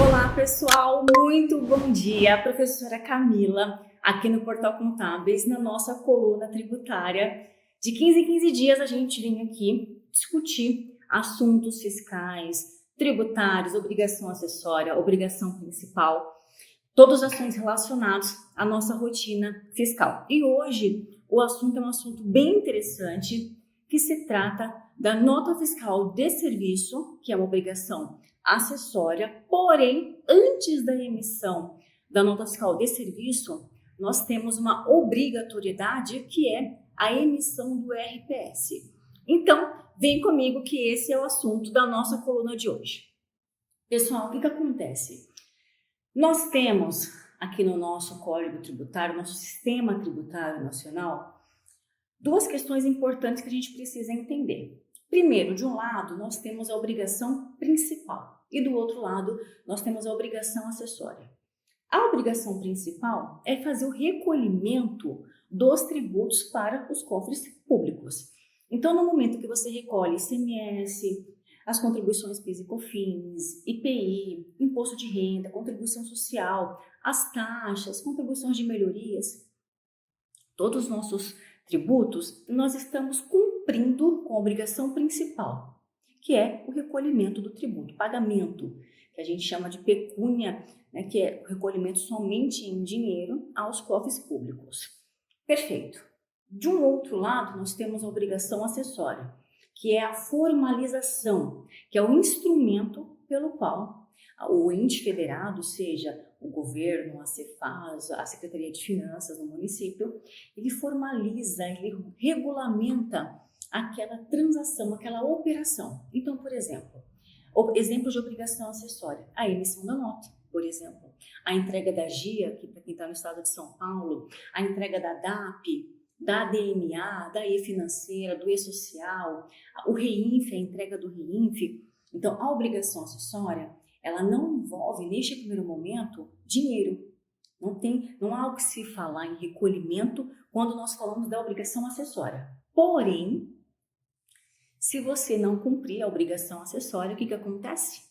Olá pessoal, muito bom dia, professora Camila, aqui no Portal Contábeis, na nossa coluna tributária. De 15 em 15 dias a gente vem aqui discutir assuntos fiscais, tributários, obrigação acessória, obrigação principal, todos os assuntos relacionados à nossa rotina fiscal. E hoje o assunto é um assunto bem interessante, que se trata da nota fiscal de serviço, que é uma obrigação acessória, porém, antes da emissão da nota fiscal de serviço, nós temos uma obrigatoriedade que é a emissão do RPS. Então, vem comigo que esse é o assunto da nossa coluna de hoje. Pessoal, o que acontece? Nós temos aqui no nosso Código Tributário, nosso Sistema Tributário Nacional, duas questões importantes que a gente precisa entender. Primeiro, de um lado, nós temos a obrigação principal e do outro lado, nós temos a obrigação acessória. A obrigação principal é fazer o recolhimento dos tributos para os cofres públicos. Então, no momento que você recolhe ICMS, as contribuições PIS e COFINS, IPI, imposto de renda, contribuição social, as taxas, contribuições de melhorias, todos os nossos tributos, nós estamos cumprindo com a obrigação principal, que é o recolhimento do tributo, pagamento, que a gente chama de pecúnia, né, que é o recolhimento somente em dinheiro aos cofres públicos. Perfeito. De um outro lado, nós temos a obrigação acessória, que é a formalização, que é o instrumento pelo qual o ente federado, seja o governo, a Cefaz, a Secretaria de Finanças no município, ele formaliza, ele regulamenta aquela transação, aquela operação. Então, por exemplo, exemplo de obrigação acessória, a emissão da nota, por exemplo, a entrega da GIA, que para quem está no estado de São Paulo, a entrega da DAP, da DMA, da E-Financeira, do E-Social, o REINF, a entrega do REINF. Então, a obrigação acessória, ela não envolve, neste primeiro momento, dinheiro. Não há o que se falar em recolhimento quando nós falamos da obrigação acessória. Porém, se você não cumprir a obrigação acessória, o que acontece?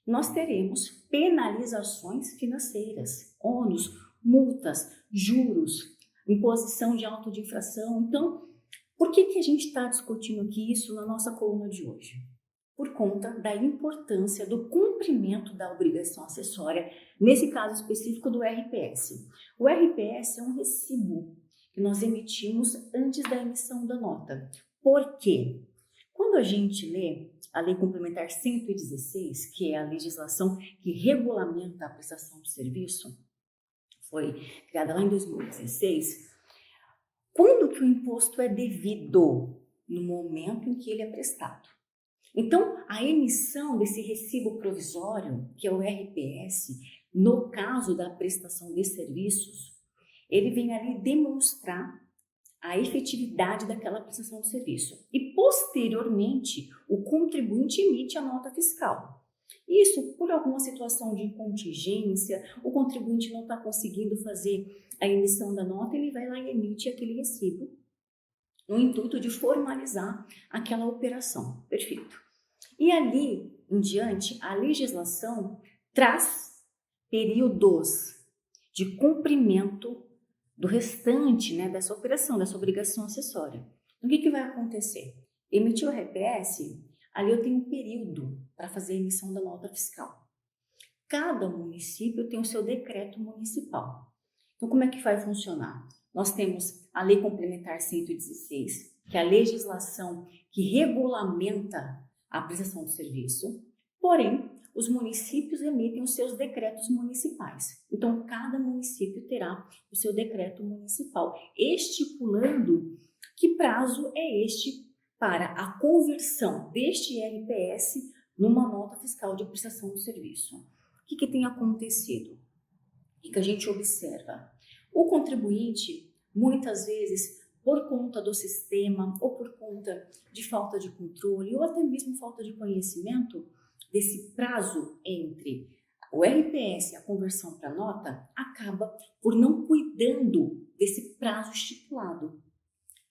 Nós teremos penalizações financeiras, ônus, multas, juros, imposição de auto de infração. Então, por que a gente está discutindo aqui isso na nossa coluna de hoje? Por conta da importância do cumprimento da obrigação acessória, nesse caso específico do RPS. O RPS é um recibo que nós emitimos antes da emissão da nota. Por quê? Quando a gente lê a Lei Complementar 116, que é a legislação que regulamenta a prestação de serviço, foi criada lá em 2016, quando que o imposto é devido? No momento em que ele é prestado. Então, a emissão desse recibo provisório, que é o RPS, no caso da prestação de serviços, ele vem ali demonstrar a efetividade daquela prestação de serviço. E, posteriormente, o contribuinte emite a nota fiscal. Isso, por alguma situação de contingência, o contribuinte não está conseguindo fazer a emissão da nota, ele vai lá e emite aquele recibo, no intuito de formalizar aquela operação. Perfeito. E ali em diante, a legislação traz períodos de cumprimento do restante, né, dessa operação, dessa obrigação acessória. O que vai acontecer? Emitiu o RPS, ali eu tenho um período para fazer a emissão da nota fiscal. Cada município tem o seu decreto municipal. Então, como é que vai funcionar? Nós temos a Lei Complementar 116, que é a legislação que regulamenta a prestação de serviço, porém, os municípios emitem os seus decretos municipais. Então, cada município terá o seu decreto municipal, estipulando que prazo é este para a conversão deste RPS numa nota fiscal de prestação de serviço. O que tem acontecido? O que a gente observa? O contribuinte, muitas vezes, por conta do sistema ou por conta de falta de controle ou até mesmo falta de conhecimento desse prazo entre o RPS e a conversão para nota, acaba por não cuidando desse prazo estipulado.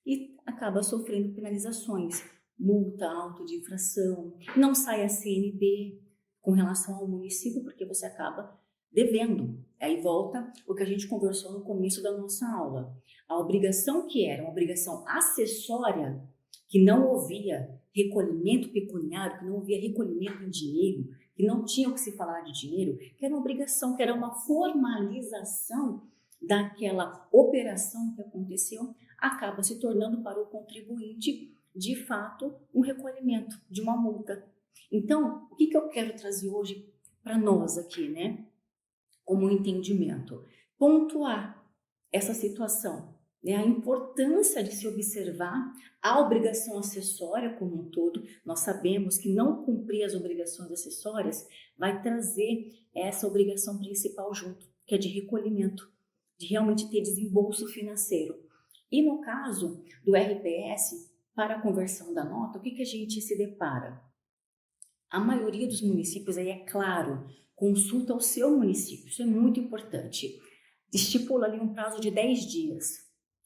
e acaba sofrendo penalizações, multa, auto de infração, não sai a CND com relação ao município, porque você acaba devendo. Aí volta o que a gente conversou no começo da nossa aula. A obrigação que era uma obrigação acessória, que não havia recolhimento pecuniário, que não havia recolhimento em dinheiro, que não tinha o que se falar de dinheiro, que era uma obrigação, que era uma formalização daquela operação que aconteceu, acaba se tornando para o contribuinte, de fato, um recolhimento de uma multa. Então, o que eu quero trazer hoje para nós aqui, né? Como um entendimento. Pontuar essa situação, né? A importância de se observar a obrigação acessória como um todo. Nós sabemos que não cumprir as obrigações acessórias vai trazer essa obrigação principal junto, que é de recolhimento, de realmente ter desembolso financeiro. E no caso do RPS, para a conversão da nota, o que a gente se depara? A maioria dos municípios, aí é claro, consulta o seu município, isso é muito importante. Estipula ali um prazo de 10 dias.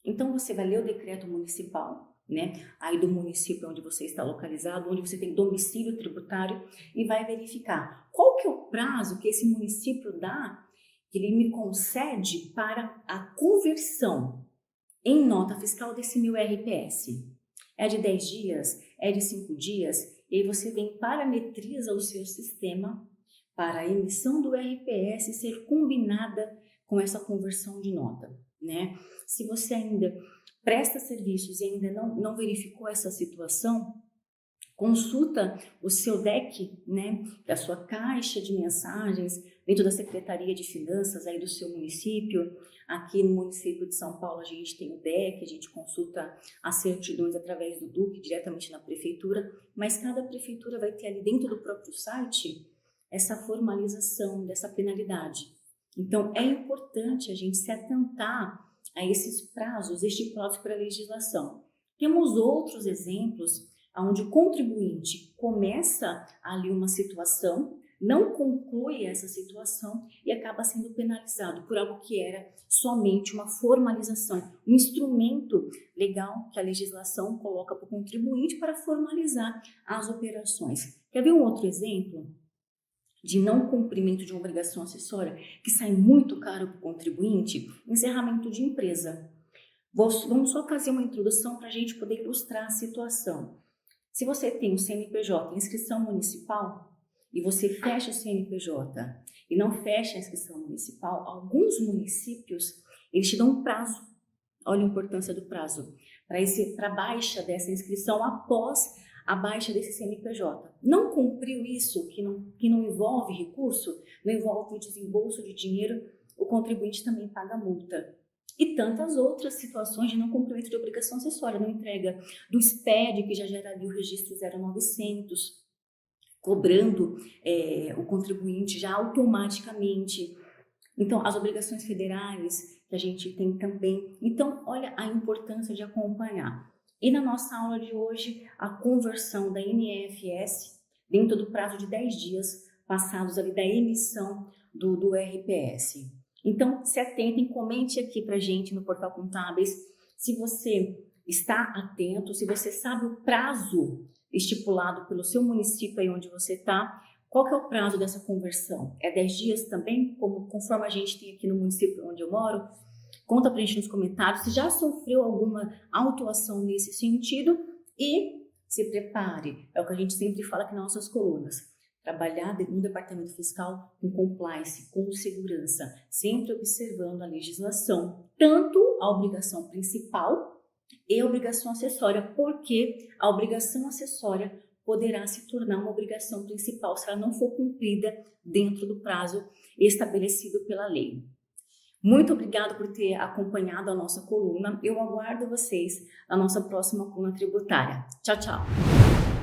Então você vai ler o decreto municipal, né? Aí do município onde você está localizado, onde você tem domicílio tributário, e vai verificar qual que é o prazo que esse município dá, que ele me concede para a conversão em nota fiscal desse meu RPS. É de 10 dias? É de 5 dias? E aí você vem parametriza o seu sistema para a emissão do RPS ser combinada com essa conversão de nota, né? Se você ainda presta serviços e ainda não verificou essa situação, consulta o seu DEC, né, da sua caixa de mensagens, dentro da Secretaria de Finanças aí do seu município. Aqui no município de São Paulo a gente tem o DEC, a gente consulta as certidões através do DUC, diretamente na prefeitura, mas cada prefeitura vai ter ali dentro do próprio site essa formalização dessa penalidade. Então é importante a gente se atentar a esses prazos estipulados pela legislação. Temos outros exemplos onde o contribuinte começa ali uma situação, não conclui essa situação e acaba sendo penalizado por algo que era somente uma formalização, um instrumento legal que a legislação coloca para o contribuinte para formalizar as operações. Quer ver um outro exemplo de não cumprimento de uma obrigação acessória que sai muito caro para o contribuinte? Encerramento de empresa. Vamos só fazer uma introdução para a gente poder ilustrar a situação. Se você tem o CNPJ, inscrição municipal, e você fecha o CNPJ e não fecha a inscrição municipal, alguns municípios, eles te dão um prazo. Olha a importância do prazo. Para baixa dessa inscrição após a baixa desse CNPJ. Não cumpriu isso, que não envolve recurso, não envolve o desembolso de dinheiro, o contribuinte também paga multa. E tantas outras situações de não cumprimento de obrigação acessória, não entrega do SPED, que já gera ali o registro 0900, cobrando o contribuinte já automaticamente. Então, as obrigações federais que a gente tem também. Então, olha a importância de acompanhar. E na nossa aula de hoje, a conversão da NFS dentro do prazo de 10 dias passados ali da emissão do RPS. Então, se atentem, comente aqui pra gente no Portal Contábeis se você está atento, se você sabe o prazo estipulado pelo seu município aí onde você está. Qual que é o prazo dessa conversão? É 10 dias também, conforme a gente tem aqui no município onde eu moro? Conta pra gente nos comentários se já sofreu alguma autuação nesse sentido e se prepare. É o que a gente sempre fala aqui nas nossas colunas. Trabalhar no departamento fiscal com compliance, com segurança, sempre observando a legislação, tanto a obrigação principal e a obrigação acessória, porque a obrigação acessória poderá se tornar uma obrigação principal se ela não for cumprida dentro do prazo estabelecido pela lei. Muito obrigado por ter acompanhado a nossa coluna. Eu aguardo vocês na nossa próxima coluna tributária. Tchau, tchau!